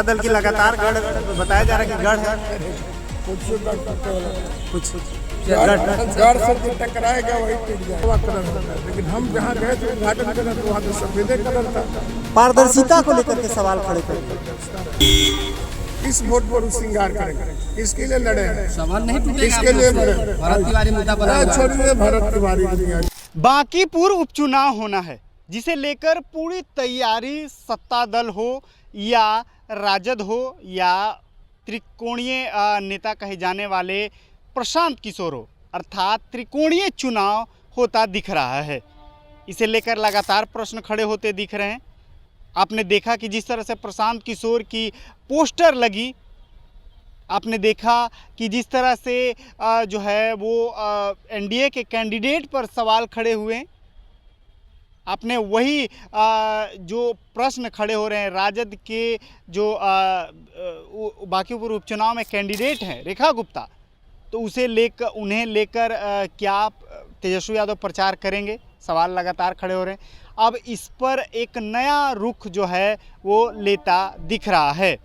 दल की लगातार गढ़ बताया जा रहा है कि गढ़ है कुछ गढ़ से जो टकराएगा वही टूट जाएगा। लेकिन हम जहाँ गए थे उद्घाटन करने तो वहाँ तो सफेदे कलर था। पारदर्शिता को लेकर के सवाल खड़े करते इस वोट पर श्रृंगार करेंगे, इसके लिए लड़े हैं, सवाल नहीं टूटेगा। इसके लिए मरे। भरत तिवारी मुद्दा बना हुआ है। छोड़िए भरत तिवारी दुनिया। बांकीपुर उपचुनाव होना है, जिसे लेकर पूरी तैयारी सत्ता दल हो या राजद हो या त्रिकोणीय नेता कहे जाने वाले प्रशांत किशोर हो, अर्थात त्रिकोणीय चुनाव होता दिख रहा है। इसे लेकर लगातार प्रश्न खड़े होते दिख रहे हैं। आपने देखा कि जिस तरह से प्रशांत किशोर की पोस्टर लगी, आपने देखा कि जिस तरह से जो है वो एनडीए के कैंडिडेट पर सवाल खड़े हुए। आपने वही जो प्रश्न खड़े हो रहे हैं राजद के जो बांकीपुर उपचुनाव में कैंडिडेट हैं रेखा गुप्ता, तो उन्हें लेकर क्या तेजस्वी यादव प्रचार करेंगे, सवाल लगातार खड़े हो रहे हैं। अब इस पर एक नया रुख जो है वो लेता दिख रहा है।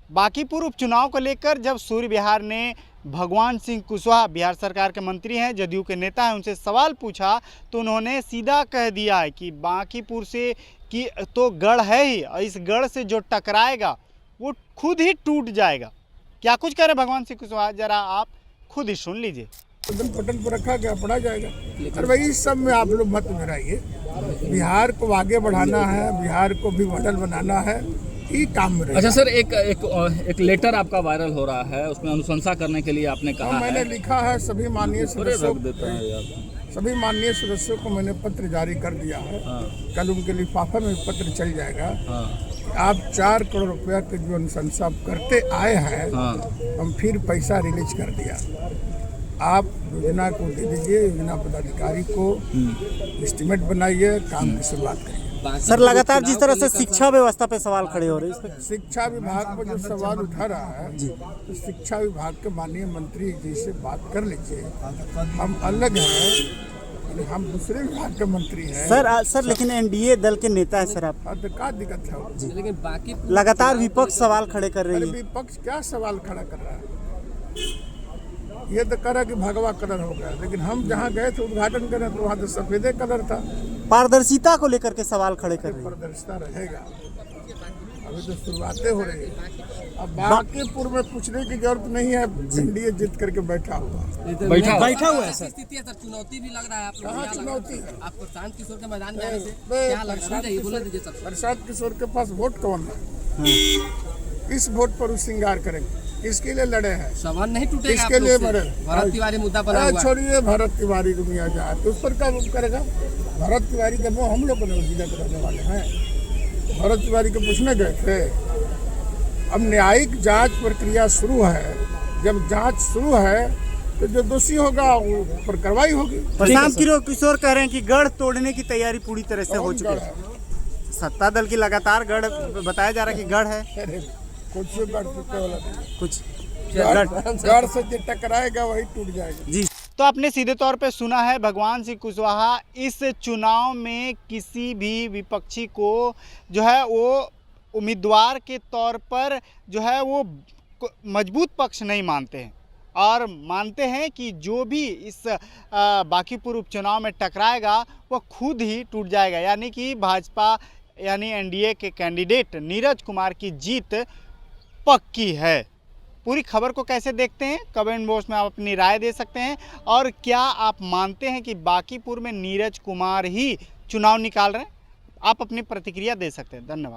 बांकीपुर उपचुनाव को लेकर जब सूर्य विहार ने भगवान सिंह कुशवाहा, बिहार सरकार के मंत्री हैं, जदयू के नेता हैं, उनसे सवाल पूछा तो उन्होंने सीधा कह दिया है कि बांकीपुर से कि तो गढ़ है ही, और इस गढ़ से जो टकराएगा वो खुद ही टूट जाएगा। क्या कुछ कह रहे भगवान सिंह कुशवाहा, जरा आप खुद ही सुन लीजिए। पटन पर रखा गया, पढ़ा जाएगा। और वही सब में आप लोग मत मिलाइए। बिहार को आगे बढ़ाना है, बिहार को भी मॉडल बनाना है, ये काम में रहेगा। अच्छा सर, एक लेटर आपका वायरल हो रहा है, उसमें अनुशंसा करने के लिए आपने कहा मैंने लिखा है सभी माननीय सदस्यों को मैंने पत्र जारी कर दिया है। कल उनके लिफाफे में पत्र चल जाएगा। आप 4 करोड़ रुपया के जो अनुशंसा करते आए हैं, हम फिर पैसा रिलीज कर दिया। आप योजना को दे दीजिए, योजना पदाधिकारी को एस्टिमेट बनाइए, काम की शुरुआत करिए। सर, लगातार जिस तरह से शिक्षा व्यवस्था पे सवाल खड़े हो रहे हैं, शिक्षा विभाग पर जो सवाल उठा रहा है तो शिक्षा विभाग के माननीय मंत्री जी से बात कर लीजिए। हम अलग हैं, हम दूसरे विभाग के मंत्री हैं। सर लेकिन एनडीए दल के नेता है सर आप, तो क्या दिक्कत है? लेकिन बाकी लगातार विपक्ष सवाल खड़े कर रही है। विपक्ष क्या सवाल खड़ा कर रहा है? ये तो करा कि भगवा कलर हो गया, लेकिन हम जहाँ गए थे उद्घाटन करने तो वहाँ तो सफेदे कलर था। पारदर्शिता को लेकर के सवाल खड़े कर रहे हैं। पारदर्शिता रहेगा, अभी तो शुरुआतें हो रही है। अब बांकीपुर में पूछने की जरूरत नहीं है, एनडीए जीत करके बैठा हुआ है सर। स्थिति है सर, चुनौती भी लग रहा है। कहाँ चुनौती है? आप प्रशांत किशोर के मैदान में आने से क्या लगता है? बोला दीजिए सर। प्रशांत किशोर के पास वोट कौन है? इस वोट पर श्रृंगार करेंगे, इसके लिए लड़े हैं, सवाल नहीं टूटेगा। इसके लिए मरे। भरत तिवारी मुद्दा बना हुआ है। छोड़िए भरत तिवारी दुनिया जाए तो उस पर क्या करेगा? भरत तिवारी का वो हम लोग जिला के रहने वाले हैं। भरत तिवारी को पूछने गए थे। अब न्यायिक जांच प्रक्रिया शुरू है, जब जांच शुरू है तो जो दोषी होगा वो पर कार्रवाई होगी। प्रशांत किशोर कह रहे हैं कि गढ़ तोड़ने की तैयारी पूरी तरह से हो चुकी है। सत्ता दल की लगातार गढ़ बताया जा रहा है कि गढ़ है कुछ गढ़ से जो टकराएगा वही टूट जाएगा। जी, तो आपने सीधे तौर पे सुना है भगवान सिंह कुशवाहा इस चुनाव में किसी भी विपक्षी को जो है वो उम्मीदवार के तौर पर जो है वो मजबूत पक्ष नहीं मानते हैं, और मानते हैं कि जो भी इस बांकीपुर उपचुनाव में टकराएगा वह खुद ही टूट जाएगा। यानी कि भाजपा यानी एनडीए के कैंडिडेट नीरज कुमार की जीत पक्की है। पूरी खबर को कैसे देखते हैं, कमेंट बॉक्स में आप अपनी राय दे सकते हैं। और क्या आप मानते हैं कि बांकीपुर में नीरज कुमार ही चुनाव निकाल रहे हैं? आप अपनी प्रतिक्रिया दे सकते हैं। धन्यवाद।